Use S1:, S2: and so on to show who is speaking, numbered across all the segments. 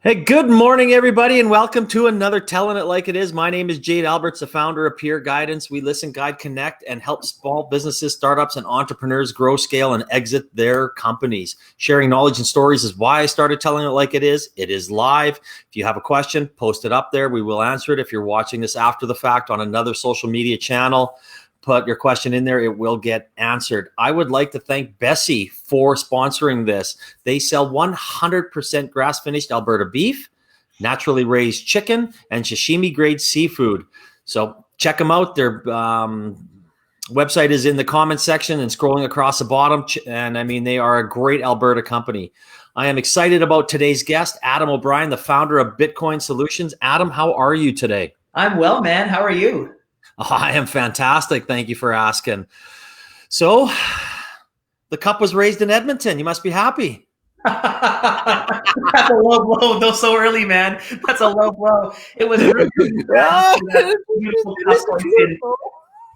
S1: Hey, good morning, everybody, and welcome to another Telling It Like It Is. My name is Jade Alberts, the founder of Peer Guidance. We listen, guide, connect, and help small businesses, startups, and entrepreneurs grow, scale, and exit their companies. Sharing knowledge and stories is why I started Telling It Like It Is. It is live. If you have a question, post it up there. We will answer it. If you're watching this after the fact on another social media channel, put your question in there. It will get answered. I would like to thank Bessie for sponsoring this. They sell 100% grass-finished Alberta beef, naturally raised chicken, and sashimi-grade seafood. So check them out. Their website is in the comments section and scrolling across the bottom. And I mean, they are a great Alberta company. I am excited about today's guest, Adam O'Brien, the founder of Bitcoin Solutions. Adam, how are you today?
S2: I'm well, man. How are you?
S1: I am fantastic. Thank you for asking. So, the cup was raised in Edmonton. You must be happy.
S2: That's a low blow, though, so early, man. That's a low blow. It was really beautiful.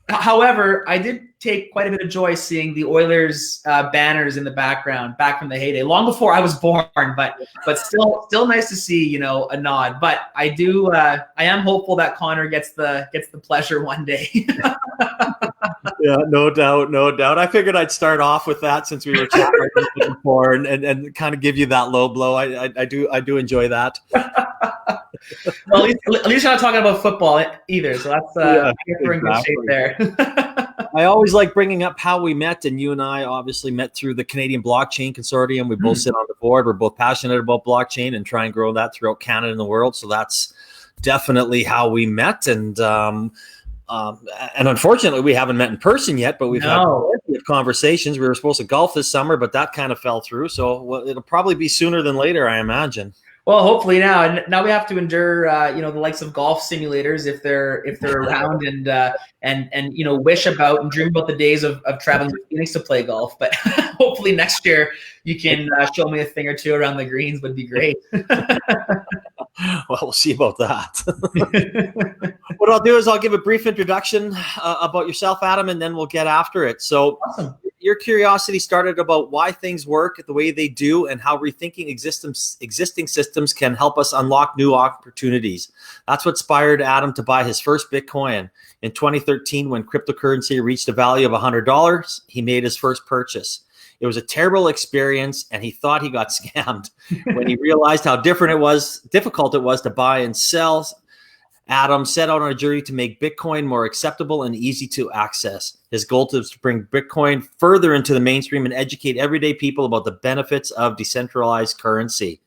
S2: However, I did take quite a bit of joy seeing the Oilers banners in the background back from the heyday, long before I was born. But still nice to see, a nod. But I am hopeful that Connor gets the pleasure one day.
S1: Yeah, no doubt. I figured I'd start off with that since we were chatting before, and kind of give you that low blow. I do enjoy that.
S2: Well, at least you're not talking about football either, so that's we're in good shape there.
S1: I always like bringing up how we met, and you and I obviously met through the Canadian Blockchain Consortium. We both sit on the board. We're both passionate about blockchain and try and grow that throughout Canada and the world. So that's definitely how we met, and unfortunately, we haven't met in person yet, but we've had plenty of conversations. We were supposed to golf this summer, but that kind of fell through. So it'll probably be sooner than later, I imagine.
S2: Well, hopefully now we have to endure, the likes of golf simulators if they're around, and wish about and dream about the days of traveling to Phoenix to play golf. But hopefully next year you can show me a thing or two around the greens would be great.
S1: Well, we'll see about that. What I'll do is I'll give a brief introduction about yourself, Adam, and then we'll get after it. So awesome. Your curiosity started about why things work the way they do and how rethinking existing systems can help us unlock new opportunities. That's what inspired Adam to buy his first Bitcoin. In 2013, when cryptocurrency reached a value of $100, he made his first purchase. It was a terrible experience, and he thought he got scammed. When he realized how difficult it was to buy and sell, Adam set out on a journey to make Bitcoin more acceptable and easy to access. His goal is to bring Bitcoin further into the mainstream and educate everyday people about the benefits of decentralized currency.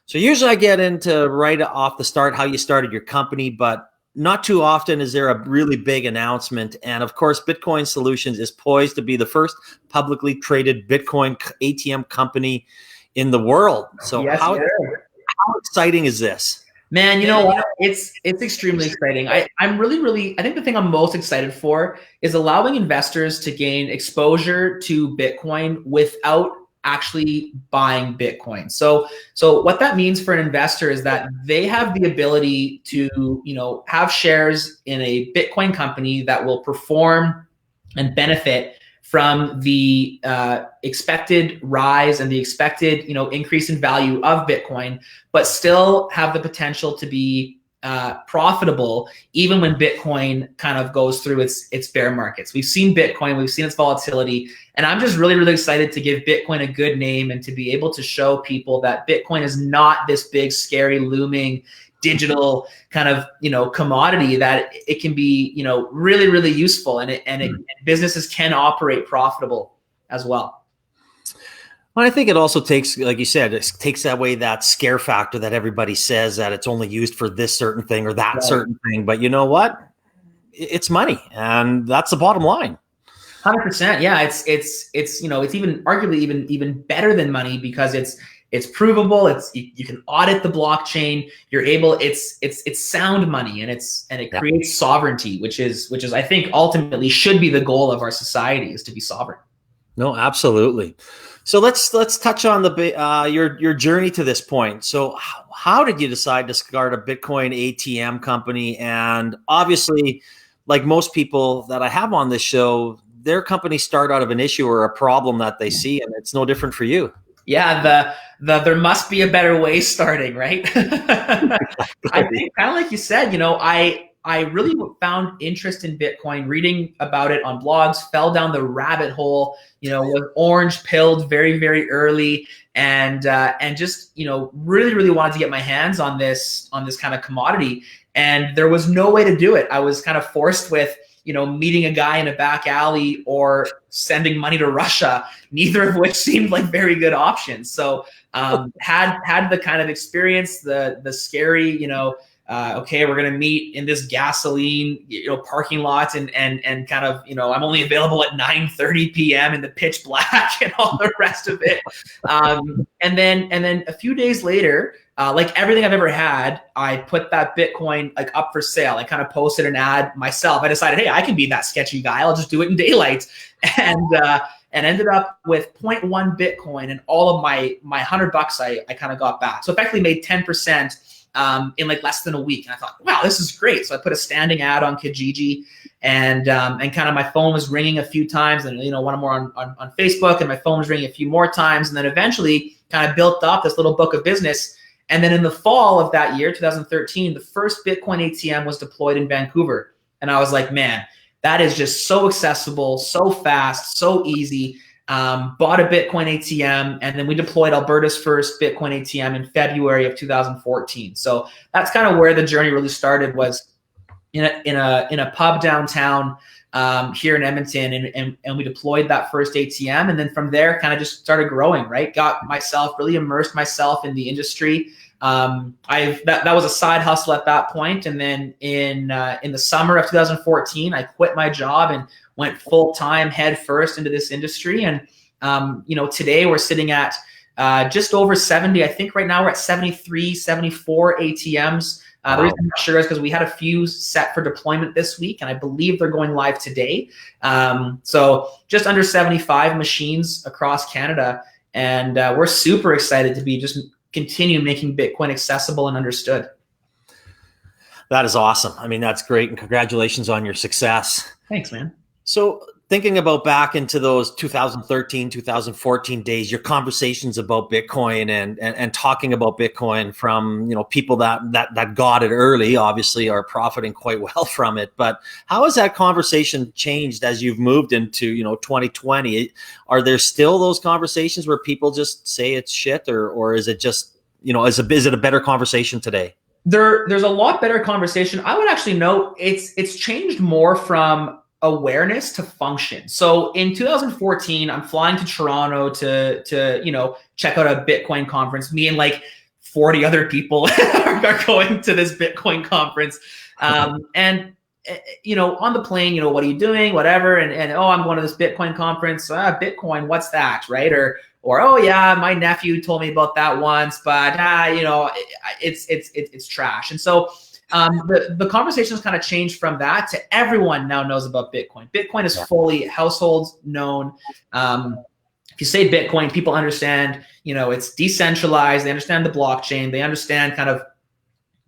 S1: So usually I get into right off the start how you started your company, but not too often is there a really big announcement. And of course, Bitcoin Solutions is poised to be the first publicly traded Bitcoin ATM company in the world. So
S2: yes,
S1: how exciting is this?
S2: Man, you know what? It's extremely exciting. I'm really, I think the thing I'm most excited for is allowing investors to gain exposure to Bitcoin without actually buying Bitcoin. So what that means for an investor is that they have the ability to, have shares in a Bitcoin company that will perform and benefit from the expected rise and the expected, increase in value of Bitcoin, but still have the potential to be profitable even when Bitcoin kind of goes through its bear markets. We've seen Bitcoin, we've seen its volatility, and I'm just really, really excited to give Bitcoin a good name and to be able to show people that Bitcoin is not this big, scary, looming digital kind of commodity, that it can be really, really useful, and businesses can operate profitable as well.
S1: Well, I think it also takes, like you said, it takes away that scare factor that everybody says that it's only used for this certain thing or that certain thing. But you know what? It's money, and that's the bottom line.
S2: 100%. Yeah, it's even arguably even better than money because it's provable. You can audit the blockchain. You're able. It's sound money, and it creates sovereignty, which is I think ultimately should be the goal of our society, is to be sovereign.
S1: No, absolutely. So let's touch on your journey to this point. So how did you decide to start a Bitcoin ATM company? And obviously, like most people that I have on this show, their companies start out of an issue or a problem that they see, and it's no different for you.
S2: Yeah, the there must be a better way starting, right? I think kind of like you said, I really found interest in Bitcoin, reading about it on blogs, fell down the rabbit hole, was orange pilled very, very early, and just really, really wanted to get my hands on this kind of commodity, and there was no way to do it. I was kind of forced with meeting a guy in a back alley or sending money to Russia, neither of which seemed like very good options. So had the kind of experience, the scary, okay, we're gonna meet in this gasoline, parking lot, and kind of, I'm only available at 9:30 p.m. in the pitch black and all the rest of it. And then a few days later, like everything I've ever had, I put that Bitcoin like up for sale. I kind of posted an ad myself. I decided, hey, I can be that sketchy guy. I'll just do it in daylight, and ended up with 0.1 Bitcoin, and all of my $100 I kind of got back. So effectively made 10%. In like less than a week. And I thought, wow, this is great. So I put a standing ad on Kijiji, and kind of my phone was ringing a few times, and one more on Facebook, and my phone was ringing a few more times. And then eventually kind of built up this little book of business. And then in the fall of that year, 2013, the first Bitcoin ATM was deployed in Vancouver. And I was like, man, that is just so accessible, so fast, so easy. Bought a Bitcoin ATM, and then we deployed Alberta's first Bitcoin ATM in February of 2014. So that's kind of where the journey really started, was in a pub downtown here in Edmonton, and we deployed that first ATM, and then from there kind of just started growing. Right, really immersed myself in the industry. That was a side hustle at that point, and then in the summer of 2014, I quit my job and went full time, head first into this industry. And today we're sitting at just over 70. I think right now we're at 73, 74 ATMs. The reason I'm not sure is because we had a few set for deployment this week, and I believe they're going live today. So just under 75 machines across Canada, and we're super excited to be just continue making Bitcoin accessible and understood.
S1: That is awesome. I mean, that's great, and congratulations on your success.
S2: Thanks, man.
S1: So thinking about back into those 2013, 2014 days, your conversations about Bitcoin and talking about Bitcoin from, people that got it early, obviously are profiting quite well from it. But how has that conversation changed as you've moved into, 2020? Are there still those conversations where people just say it's shit, or is it just, is it a better conversation today?
S2: There's a lot better conversation. I would actually note it's changed more from awareness to function. So in 2014, I'm flying to Toronto to check out a Bitcoin conference. Me and like 40 other people are going to this Bitcoin conference. And on the plane, what are you doing? Whatever. And oh, I'm going to this Bitcoin conference. Bitcoin, what's that? Right. Or oh yeah, my nephew told me about that once, but it's trash. And so the conversations kind of changed from that to everyone now knows about Bitcoin. Bitcoin is fully households known. If you say Bitcoin, people understand, it's decentralized. They understand the blockchain. They understand kind of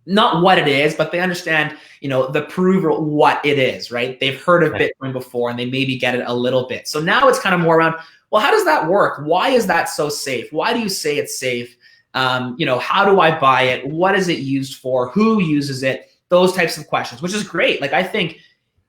S2: not what it is, but they understand, the proof of what it is, right? They've heard of Bitcoin before, and they maybe get it a little bit. So now it's kind of more around, well, how does that work? Why is that so safe? Why do you say it's safe? How do I buy it? What is it used for? Who uses it? Those types of questions, which is great. Like, I think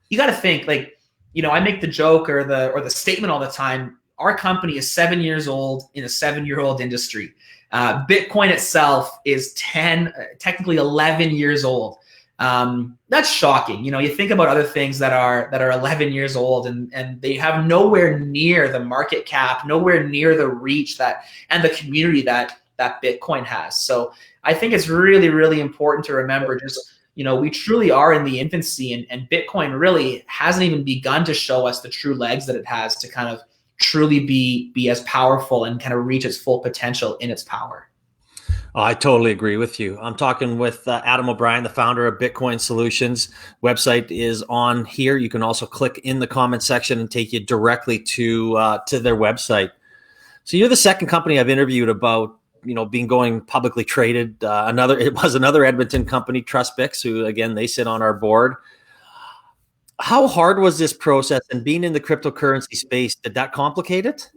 S2: you got to think, like, I make the joke or the statement all the time. Our company is 7 years old in a 7-year-old industry. Bitcoin itself is technically 11 years old. That's shocking. You think about other things that are 11 years old, and they have nowhere near the market cap, nowhere near the reach and the community that Bitcoin has. So I think it's really, really important to remember just, we truly are in the infancy, and Bitcoin really hasn't even begun to show us the true legs that it has to kind of truly be as powerful and kind of reach its full potential in its power.
S1: Oh, I totally agree with you. I'm talking with Adam O'Brien, the founder of Bitcoin Solutions. Website is on here. You can also click in the comment section and take you directly to their website. So you're the second company I've interviewed about being going publicly traded. It was another Edmonton company, TrustBix, who again, they sit on our board. How hard was this process, and being in the cryptocurrency space, did that complicate it?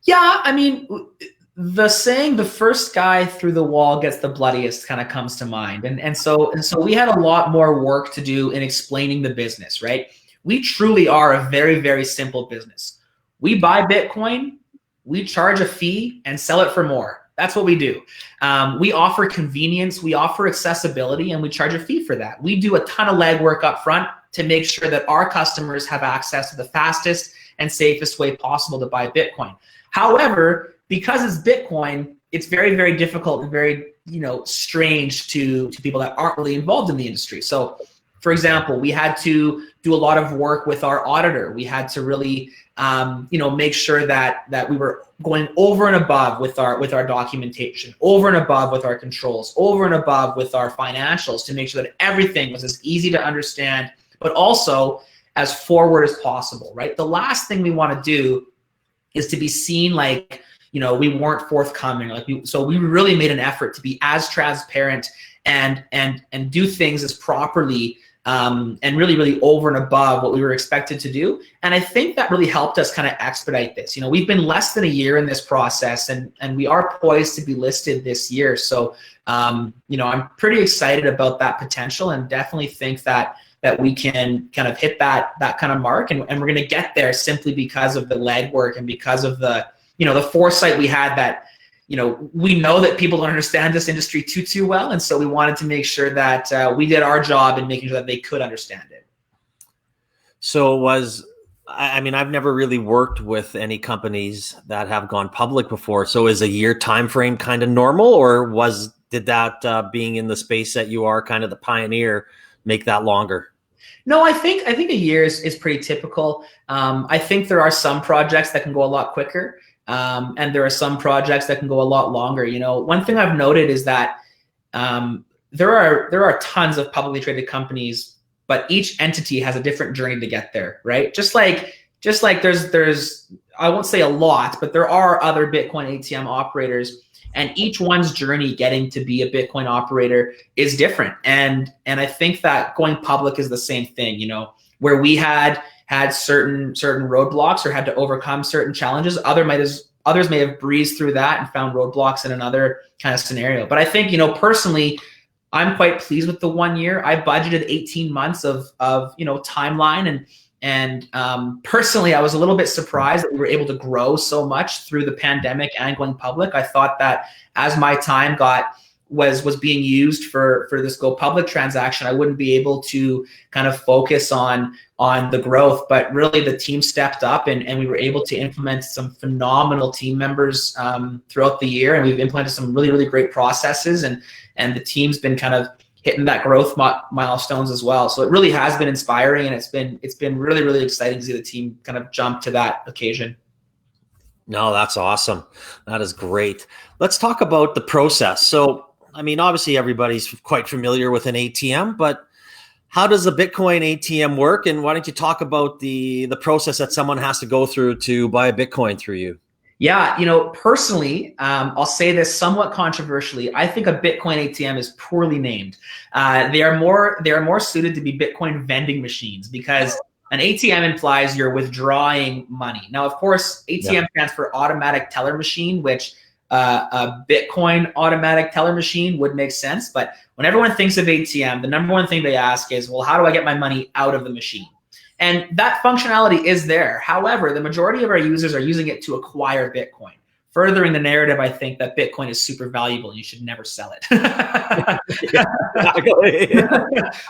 S2: Yeah, I mean, the saying, the first guy through the wall gets the bloodiest, kind of comes to mind. And so we had a lot more work to do in explaining the business, right? We truly are a very, very simple business. We buy Bitcoin, we charge a fee and sell it for more. That's what we do. We offer convenience, we offer accessibility, and we charge a fee for that. We do a ton of legwork up front to make sure that our customers have access to the fastest and safest way possible to buy Bitcoin. However, because it's Bitcoin, it's very, very difficult and very, strange to people that aren't really involved in the industry. So, for example, we had to do a lot of work with our auditor. We had to really, make sure that we were going over and above with our documentation, over and above with our controls, over and above with our financials to make sure that everything was as easy to understand, but also as forward as possible, right? The last thing we want to do is to be seen like, we weren't forthcoming. So we really made an effort to be as transparent and do things as properly and really, really over and above what we were expected to do. And I think that really helped us kind of expedite this. We've been less than a year in this process, and we are poised to be listed this year. So, I'm pretty excited about that potential, and definitely think that we can kind of hit that kind of mark, and we're going to get there simply because of the legwork and because of the foresight we had that, we know that people don't understand this industry too well. And so we wanted to make sure that we did our job in making sure that they could understand it.
S1: So I've never really worked with any companies that have gone public before. So is a year time frame kind of normal, or did that being in the space that you are kind of the pioneer make that longer?
S2: No, I think a year is pretty typical. I think there are some projects that can go a lot quicker. And there are some projects that can go a lot longer. One thing I've noted is that there are tons of publicly traded companies, but each entity has a different journey to get there, right? Just like there's I won't say a lot, but there are other Bitcoin ATM operators, and each one's journey getting to be a Bitcoin operator is different. And I think that going public is the same thing. Where we had certain roadblocks or had to overcome certain challenges. Others may have breezed through that and found roadblocks in another kind of scenario. But I think, personally, I'm quite pleased with the 1 year. I budgeted 18 months of timeline, and personally, I was a little bit surprised that we were able to grow so much through the pandemic and going public. I thought that as my time was being used for this go public transaction, I wouldn't be able to kind of focus on the growth, but really the team stepped up, and we were able to implement some phenomenal team members throughout the year, and we've implemented some really, really great processes, and the team's been kind of hitting that growth milestones as well. So it really has been inspiring, and it's been really, really exciting to see the team kind of jump to that occasion.
S1: No, that's awesome. That is great. Let's talk about the process. So, obviously everybody's quite familiar with an ATM, but how does a Bitcoin ATM work? And why don't you talk about the process that someone has to go through to buy a Bitcoin through you?
S2: Yeah, personally, I'll say this somewhat controversially. I think a Bitcoin ATM is poorly named. They are more suited to be Bitcoin vending machines, because an ATM implies you're withdrawing money. Now, of course, ATM stands for automatic teller machine, which a Bitcoin automatic teller machine would make sense. But when everyone thinks of ATM, the number one thing they ask is, well, how do I get my money out of the machine? And that functionality is there. However, the majority of our users are using it to acquire Bitcoin, furthering the narrative, I think, that Bitcoin is super valuable and you should never sell it.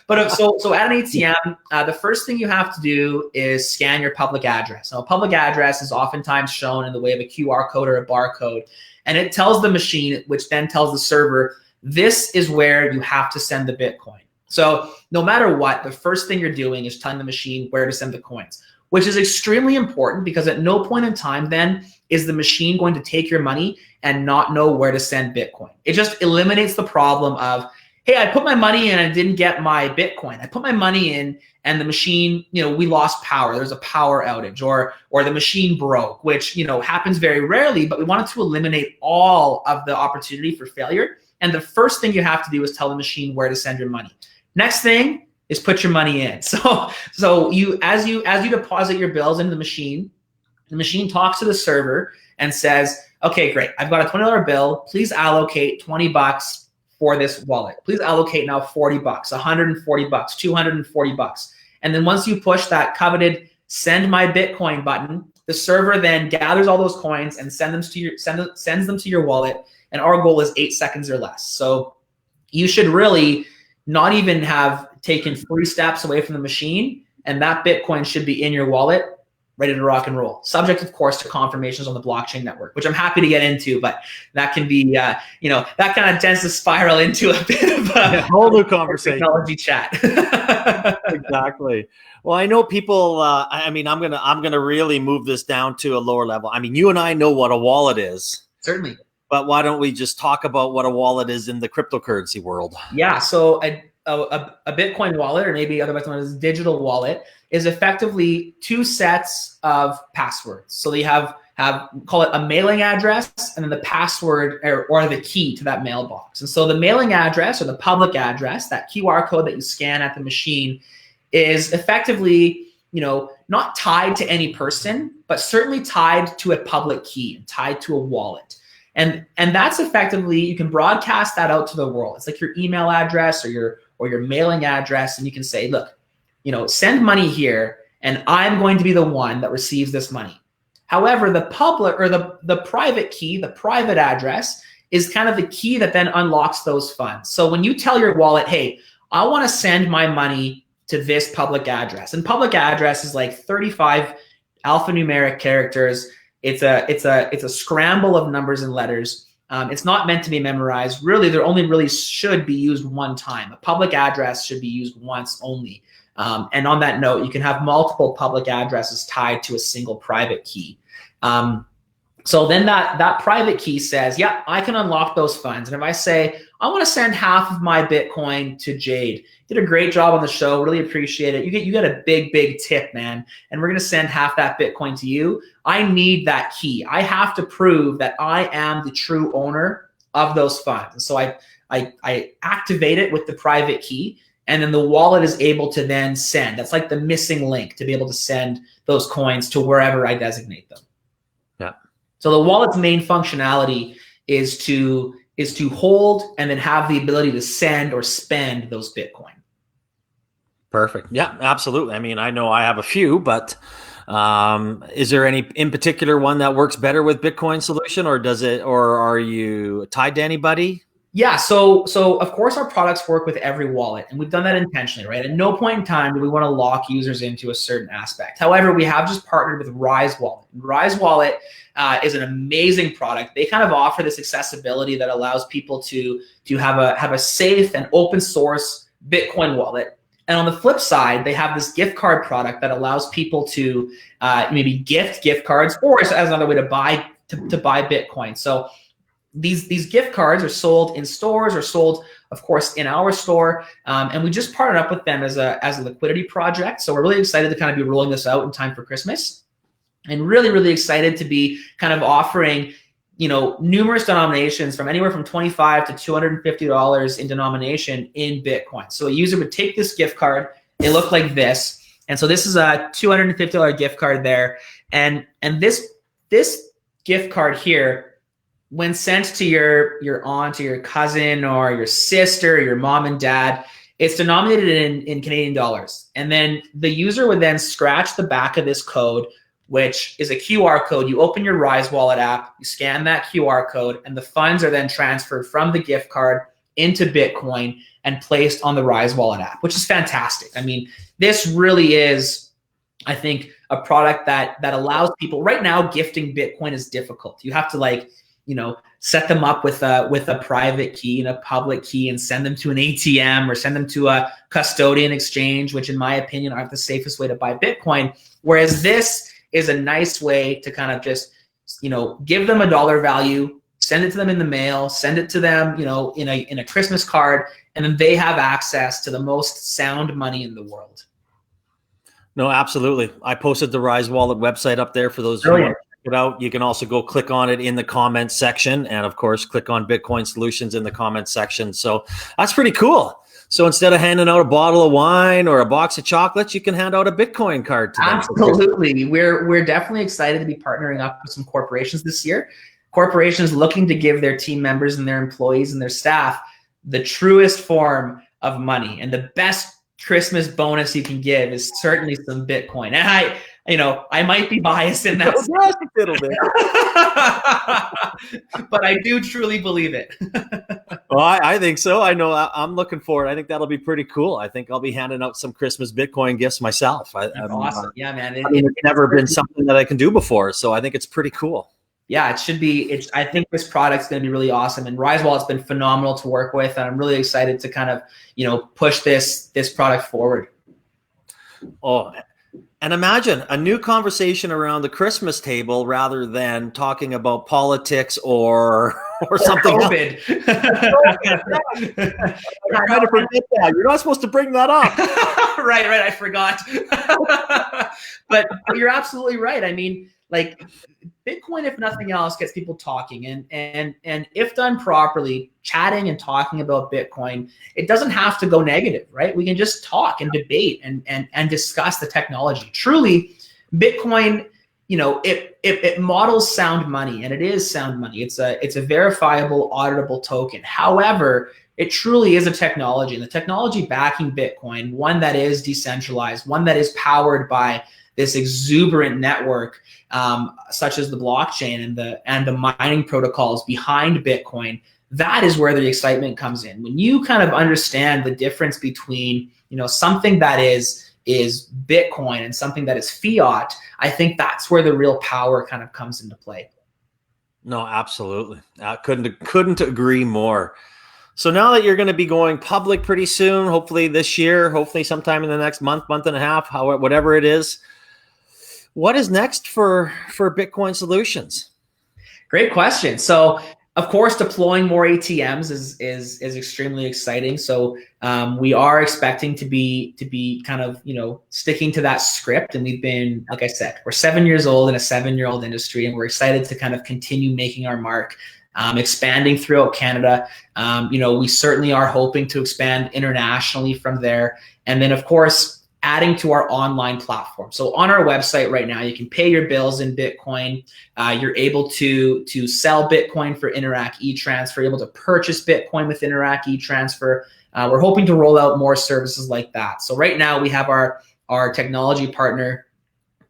S2: But so at an ATM, the first thing you have to do is scan your public address. Now, a public address is oftentimes shown in the way of a QR code or a barcode, and it tells the machine, which then tells the server, this is where you have to send the Bitcoin. So no matter what, the first thing you're doing is telling the machine where to send the coins, which is extremely important, because at no point in time then is the machine going to take your money and not know where to send Bitcoin. It just eliminates the problem of, hey, I put my money in and I didn't get my Bitcoin. I put my money in and the machine, we lost power. There's a power outage, or the machine broke, which, happens very rarely, but we wanted to eliminate all of the opportunity for failure. And the first thing you have to do is tell the machine where to send your money. Next thing is put your money in. So you as you deposit your bills into the machine talks to the server and says, Okay, great. I've got a $20 bill. Please allocate $20 for this wallet. Please allocate now $40, $140, $240. And then once you push that coveted send my Bitcoin button, the server then gathers all those coins and sends them to your wallet. And our goal is 8 seconds or less. So you should really not even have taken 3 steps away from the machine, and that Bitcoin should be in your wallet, ready to rock and roll. Subject, of course, to confirmations on the blockchain network, which I'm happy to get into, but that can be, that kind of tends to spiral into a bit of a
S1: whole new conversation.
S2: Technology chat.
S1: Exactly. Well, I know people. I'm gonna really move this down to a lower level. I mean, you and I know what a wallet is.
S2: Certainly.
S1: But why don't we just talk about what a wallet is in the cryptocurrency world?
S2: Yeah. So a Bitcoin wallet, or maybe otherwise known as a digital wallet, is effectively 2 sets of passwords. So they have call it a mailing address, and then the password or the key to that mailbox. And so the mailing address, or the public address, that QR code that you scan at the machine, is effectively, not tied to any person, but certainly tied to a public key, tied to a wallet. And that's effectively, you can broadcast that out to the world. It's like your email address or your mailing address, and you can say, look, send money here, and I'm going to be the one that receives this money. However, the public or the private key, the private address, is kind of the key that then unlocks those funds. So when you tell your wallet, hey, I want to send my money to this public address, and public address is like 35 alphanumeric characters. It's a scramble of numbers and letters. It's not meant to be memorized. Really, there only really should be used one time. A public address should be used once only. And on that note, you can have multiple public addresses tied to a single private key. So then that private key says, yeah, I can unlock those funds. And if I say, I want to send half of my Bitcoin to Jade, did a great job on the show, really appreciate it. You get a big tip, man. And we're going to send half that Bitcoin to you. I need that key. I have to prove that I am the true owner of those funds. And so I activate it with the private key, and then the wallet is able to then send. That's like the missing link to be able to send those coins to wherever I designate them.
S1: Yeah.
S2: So the wallet's main functionality is to hold and then have the ability to send or spend those Bitcoin.
S1: Perfect. Yeah, absolutely. I mean, I know I have a few, but is there any in particular one that works better with Bitcoin solution, or are you tied to anybody?
S2: Yeah, so of course our products work with every wallet, and we've done that intentionally, right? At no point in time do we want to lock users into a certain aspect. However, we have just partnered with Rise Wallet. Rise Wallet is an amazing product. They kind of offer this accessibility that allows people to have a safe and open source Bitcoin wallet. And on the flip side, they have this gift card product that allows people to maybe gift cards, or as another way to buy Bitcoin. So these gift cards are sold in stores, or sold, of course, in our store. And we just partnered up with them as a liquidity project. So we're really excited to kind of be rolling this out in time for Christmas, and really, really excited to be kind of offering, numerous denominations from anywhere from $25 to $250 in denomination in Bitcoin. So a user would take this gift card. It looked like this. And so this is a $250 gift card there. And this gift card here, when sent to your aunt or your cousin or your sister or your mom and dad, it's denominated in Canadian dollars. And then the user would then scratch the back of this code, which is a QR code. You open your Rise Wallet app, you scan that QR code, and the funds are then transferred from the gift card into Bitcoin and placed on the Rise Wallet app, which is fantastic. I mean, this really is, I think, a product that allows people. Right now, gifting Bitcoin is difficult. You have to set them up with a private key and a public key, and send them to an ATM or send them to a custodian exchange, which in my opinion are the safest way to buy Bitcoin. Whereas this is a nice way to kind of just, give them a dollar value, send it to them in the mail, send it to them, in a Christmas card, and then they have access to the most sound money in the world.
S1: No, absolutely. I posted the Rise Wallet website up there for those who want to check it out. You can also go click on it in the comments section, and of course, click on Bitcoin Solutions in the comments section. So that's pretty cool. So instead of handing out a bottle of wine or a box of chocolates, you can hand out a Bitcoin card to them.
S2: Absolutely. We're definitely excited to be partnering up with some corporations this year. corporations looking to give their team members and their employees and their staff the truest form of money. And the best Christmas bonus you can give is certainly some Bitcoin. And I might be biased in that,
S1: a little bit.
S2: but I do truly believe it.
S1: Well, I think so. I know I'm looking forward. I think that'll be pretty cool. I think I'll be handing out some Christmas Bitcoin gifts myself.
S2: Awesome. Yeah, man.
S1: It's never been something that I can do before. So I think it's pretty cool.
S2: Yeah, it should be. I think this product's going to be really awesome, and Rise Wallet's been phenomenal to work with, and I'm really excited to kind of, push this product forward.
S1: Oh, and imagine a new conversation around the Christmas table rather than talking about politics or something.
S2: COVID.
S1: I'm trying to forget that. You're not supposed to bring that up.
S2: Right. I forgot. But you're absolutely right. I mean, like, Bitcoin, if nothing else, gets people talking, and if done properly, chatting and talking about Bitcoin, it doesn't have to go negative, right? We can just talk and debate and discuss the technology. Truly, Bitcoin, it models sound money, and it is sound money. It's a verifiable, auditable token. However, it truly is a technology, and the technology backing Bitcoin, one that is decentralized, one that is powered by this exuberant network, such as the blockchain and the mining protocols behind Bitcoin. That is where the excitement comes in. When you kind of understand the difference between, something that is Bitcoin and something that is fiat, I think that's where the real power kind of comes into play.
S1: No, absolutely. I couldn't agree more. So now that you're going to be going public pretty soon, hopefully this year, hopefully sometime in the next month and a half, whatever it is, what is next for Bitcoin Solutions?
S2: Great question. So, of course, deploying more ATMs is extremely exciting. So we are expecting to be kind of sticking to that script, and we've been, like I said, we're 7 years old in a 7-year-old industry, and we're excited to kind of continue making our mark, expanding throughout Canada. We certainly are hoping to expand internationally from there, and then of course, adding to our online platform. So on our website right now, you can pay your bills in Bitcoin. You're able to sell Bitcoin for Interac e-Transfer. You're able to purchase Bitcoin with Interac e-Transfer. We're hoping to roll out more services like that. So right now we have our technology partner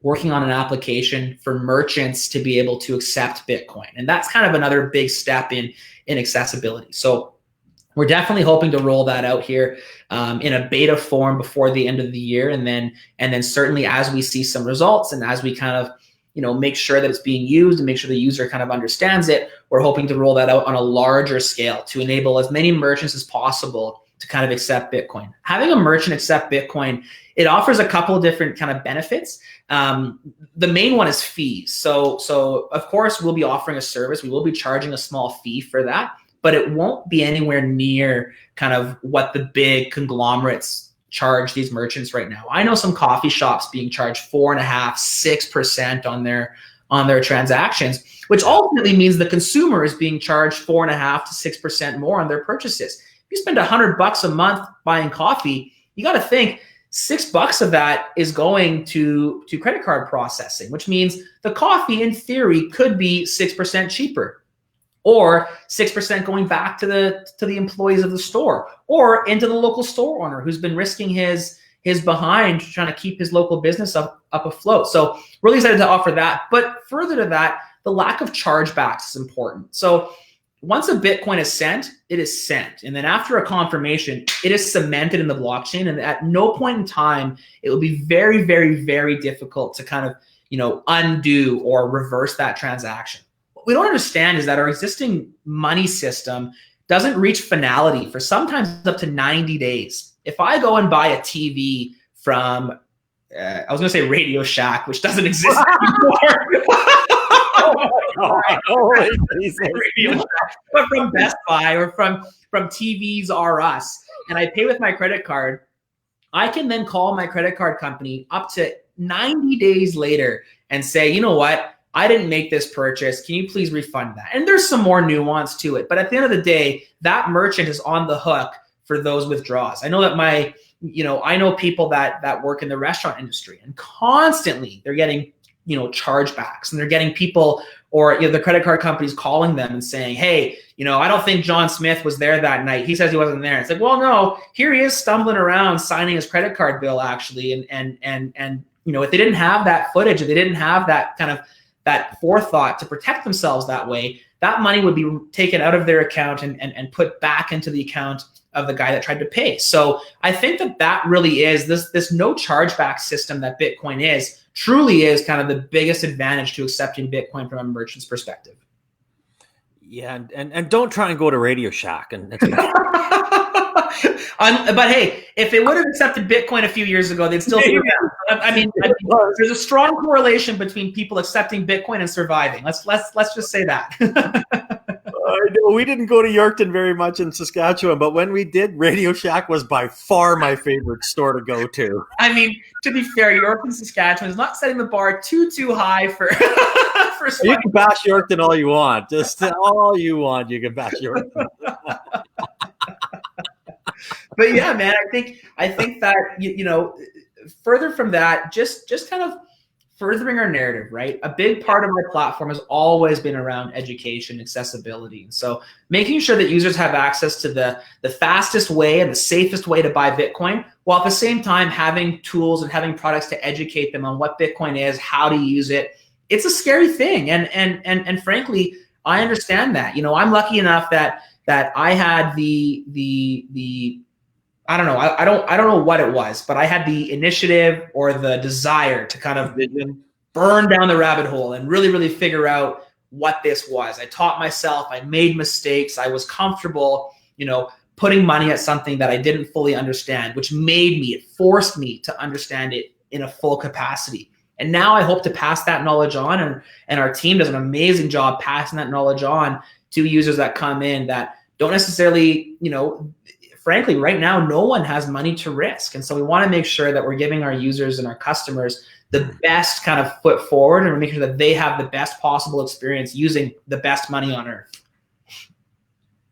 S2: working on an application for merchants to be able to accept Bitcoin. And that's kind of another big step in accessibility. So we're definitely hoping to roll that out here in a beta form before the end of the year, and then certainly as we see some results and as we kind of make sure that it's being used and make sure the user kind of understands it, we're hoping to roll that out on a larger scale to enable as many merchants as possible to kind of accept Bitcoin. Having a merchant accept Bitcoin, it offers a couple of different kind of benefits. The main one is fees. So of course we'll be offering a service. We will be charging a small fee for that, but it won't be anywhere near kind of what the big conglomerates charge these merchants right now. I know some coffee shops being charged 4.5%, 6% on their transactions, which ultimately means the consumer is being charged 4.5% to 6% more on their purchases. If you spend $100 a month buying coffee, you got to think $6 of that is going to credit card processing, which means the coffee in theory could be 6% cheaper, or 6% going back to the employees of the store, or into the local store owner who's been risking his behind trying to keep his local business up afloat. So really excited to offer that. But further to that, the lack of chargebacks is important. So once a Bitcoin is sent, it is sent. And then after a confirmation, it is cemented in the blockchain. And at no point in time, it will be very, very, very difficult to kind of, undo or reverse that transaction. What we don't understand is that our existing money system doesn't reach finality for sometimes up to 90 days. If I go and buy a TV from, I was going to say Radio Shack, which doesn't exist anymore. But from Best Buy or from TVs R Us, and I pay with my credit card, I can then call my credit card company up to 90 days later and say, you know what, I didn't make this purchase. Can you please refund that? And there's some more nuance to it. But at the end of the day, that merchant is on the hook for those withdrawals. I know that I know people that work in the restaurant industry, and constantly they're getting chargebacks, and they're getting people or the credit card companies calling them and saying, hey, I don't think John Smith was there that night. He says he wasn't there. It's like, well, no, here he is stumbling around signing his credit card bill actually. And if they didn't have that footage, if they didn't have that kind of that forethought to protect themselves that way, that money would be taken out of their account and put back into the account of the guy that tried to pay. So I think that really is this no chargeback system that Bitcoin truly is kind of the biggest advantage to accepting Bitcoin from a merchant's perspective.
S1: Yeah, and don't try and go to Radio Shack but
S2: hey, if they would have accepted Bitcoin a few years ago, they'd still be around. I mean, there's a strong correlation between people accepting Bitcoin and surviving. Let's just say that.
S1: I know we didn't go to Yorkton very much in Saskatchewan, but when we did, Radio Shack was by far my favorite store to go to.
S2: I mean, to be fair, Yorkton, Saskatchewan is not setting the bar too high for.
S1: You can bash Yorkton all you want, just all you want. You can bash Yorkton.
S2: But yeah, man, I think that further from that, just kind of furthering our narrative, right? A big part of our platform has always been around education, accessibility. And so making sure that users have access to the fastest way and the safest way to buy Bitcoin, while at the same time having tools and having products to educate them on what Bitcoin is, how to use it. It's a scary thing. And frankly, I understand that. I'm lucky enough that I had the I don't know. I don't know what it was, but I had the initiative or the desire to kind of burn down the rabbit hole and really, really figure out what this was. I taught myself. I made mistakes. I was comfortable, putting money at something that I didn't fully understand, which it forced me to understand it in a full capacity. And now I hope to pass that knowledge on, and our team does an amazing job passing that knowledge on to users that come in that don't necessarily, frankly, right now, no one has money to risk. And so we want to make sure that we're giving our users and our customers the best kind of foot forward, and we're making sure that they have the best possible experience using the best money on earth.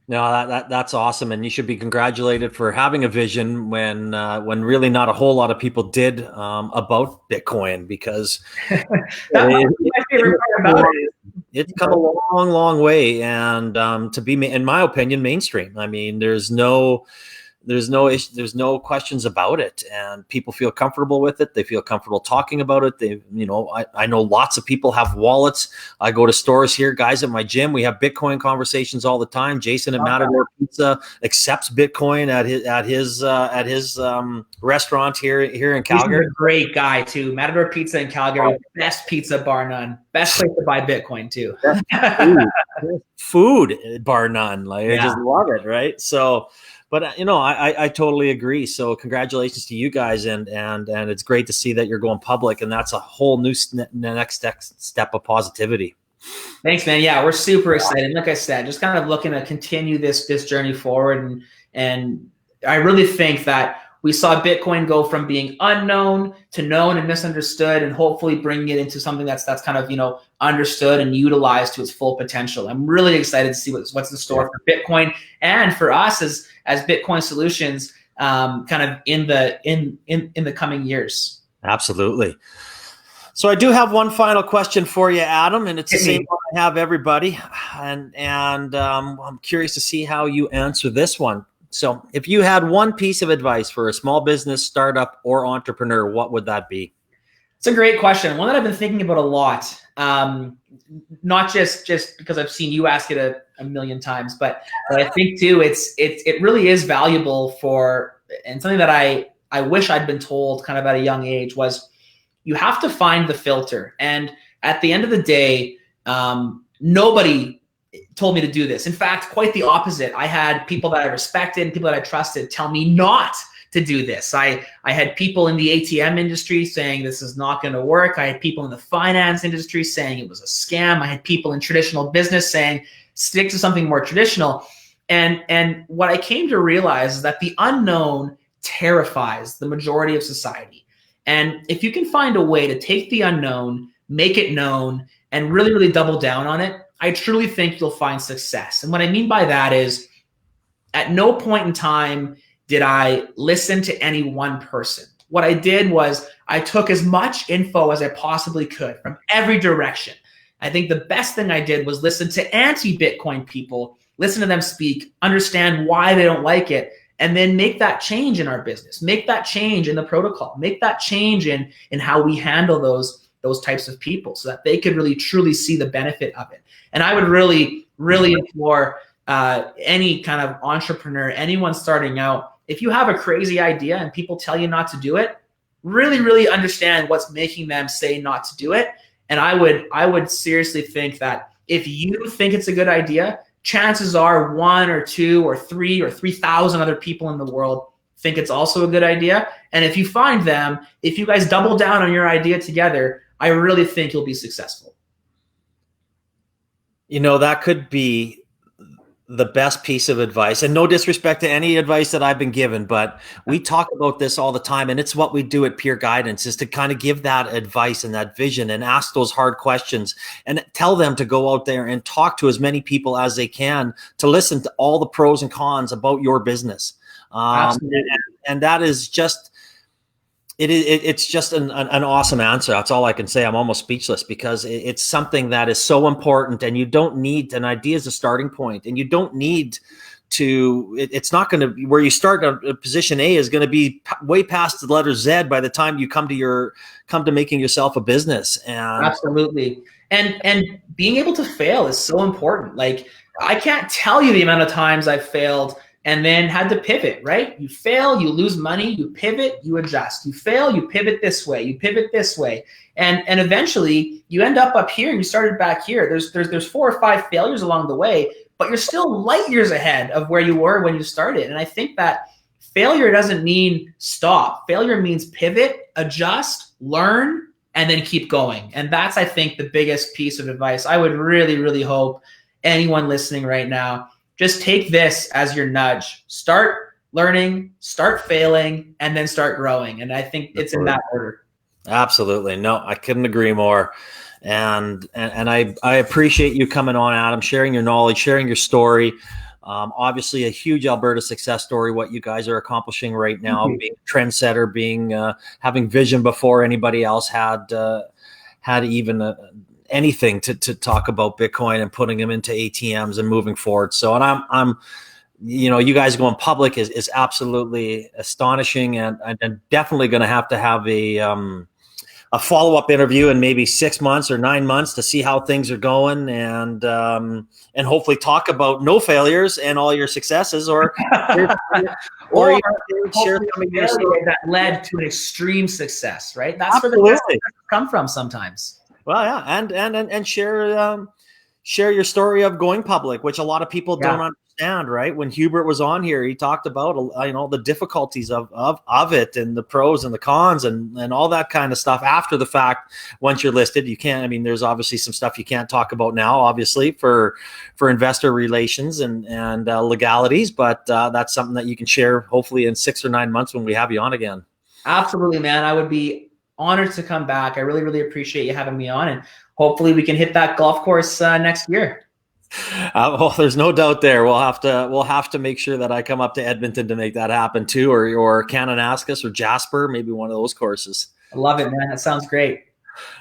S1: No, that's awesome, and you should be congratulated for having a vision when really not a whole lot of people did about Bitcoin, because
S2: that's my favorite part about it.
S1: It's come a long, long way, and to be, in my opinion, mainstream. I mean, there's no questions about it, and people feel comfortable with it. They feel comfortable talking about it. I know lots of people have wallets. I go to stores here, guys at my gym. We have Bitcoin conversations all the time. Jason at Matador Pizza accepts Bitcoin at his restaurant here in Calgary.
S2: He's a great guy too. Matador Pizza in Calgary, best pizza bar none. Best place to buy Bitcoin too.
S1: Food bar none. I just love it, right? So. But I totally agree. So congratulations to you guys, and it's great to see that you're going public, and that's a whole new next step of positivity.
S2: Thanks, man. Yeah, we're super excited. Like I said, just kind of looking to continue this journey forward, and I really think that we saw Bitcoin go from being unknown to known and misunderstood, and hopefully bringing it into something that's kind of understood and utilized to its full potential. I'm really excited to see what's in store for Bitcoin and for us as Bitcoin Solutions, kind of in the coming years.
S1: Absolutely. So I do have one final question for you, Adam, and it's the same one I have everybody, and I'm curious to see how you answer this one. So if you had one piece of advice for a small business, startup, or entrepreneur, what would that be?
S2: It's a great question. One that I've been thinking about a lot. Not just because I've seen you ask it a million times, but I think too, it really is valuable for, and something that I wish I'd been told kind of at a young age was, you have to find the filter. And at the end of the day, nobody told me to do this. In fact, quite the opposite. I had people that I respected and people that I trusted tell me not to do this. I had people in the ATM industry saying this is not going to work. I had people in the finance industry saying it was a scam. I had people in traditional business saying stick to something more traditional. And what I came to realize is that the unknown terrifies the majority of society. And if you can find a way to take the unknown, make it known, and really, really double down on it, I truly think you'll find success. And what I mean by that is, at no point in time did I listen to any one person. what I did was I took as much info as I possibly could from every direction. I think the best thing I did was listen to anti-Bitcoin people, listen to them speak, understand why they don't like it, and then make that change in our business, make that change in the protocol, make that change in how we handle those types of people so that they could really truly see the benefit of it. And I would really, really implore any kind of entrepreneur, anyone starting out, if you have a crazy idea and people tell you not to do it, really, really understand what's making them say not to do it. And I would seriously think that if you think it's a good idea, chances are 1 or 2 or 3 or 3,000 other people in the world think it's also a good idea. And if you find them, if you guys double down on your idea together, I really think you'll be successful.
S1: You know, that could be the best piece of advice, and no disrespect to any advice that I've been given, but we talk about this all the time, and it's what we do at Peer Guidance, is to kind of give that advice and that vision and ask those hard questions and tell them to go out there and talk to as many people as they can to listen to all the pros and cons about your business. And that is just, it's just an awesome answer. That's all I can say. I'm almost speechless because it's something that is so important, and you don't need an idea as a starting point, and you don't need to, it's not going to be where you start a position A is going to be way past the letter Z by the time you come to making yourself a business. And
S2: absolutely. And being able to fail is so important. Like, I can't tell you the amount of times I've failed and then had to pivot, right? You fail, you lose money, you pivot, you adjust. You fail, you pivot this way, you pivot this way. And eventually you end up here and you started back here. There's 4 or 5 failures along the way, but you're still light years ahead of where you were when you started. And I think that failure doesn't mean stop. Failure means pivot, adjust, learn, and then keep going. And that's, I think, the biggest piece of advice. I would really, really hope anyone listening right now, just take this as your nudge. Start learning, start failing, and then start growing. And I think it's in that order.
S1: Absolutely. No, I couldn't agree more. And I appreciate you coming on, Adam, sharing your knowledge, sharing your story. Obviously a huge Alberta success story, what you guys are accomplishing right now, being a trendsetter, being having vision before anybody else had even anything to talk about Bitcoin and putting them into ATMs and moving forward. So, and I'm you guys going public is absolutely astonishing, and I'm definitely going to have a follow-up interview in maybe 6 months or 9 months to see how things are going, and hopefully talk about no failures and all your successes, or share something
S2: that led to an extreme success, right? That's where the best come from sometimes.
S1: Well, yeah, and share your story of going public, which a lot of people don't understand, right? When Hubert was on here, he talked about the difficulties of it, and the pros and the cons and all that kind of stuff after the fact. Once you're listed, you can't. I mean, there's obviously some stuff you can't talk about now, obviously for investor relations and legalities, but that's something that you can share hopefully in 6 or 9 months when we have you on again.
S2: Absolutely, man. I would be honored to come back. I really, really appreciate you having me on, and hopefully we can hit that golf course next year.
S1: Well, there's no doubt there. We'll have to make sure that I come up to Edmonton to make that happen too, or Kananaskis or Jasper, maybe one of those courses.
S2: I love it, man. That sounds great.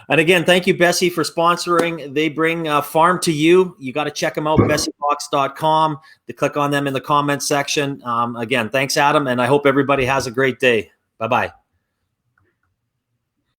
S1: And again, thank you, Bessie, for sponsoring. They bring farm to you. You got to check them out, bessiefox.com. Click on them in the comments section. Again, thanks, Adam, and I hope everybody has a great day. Bye-bye.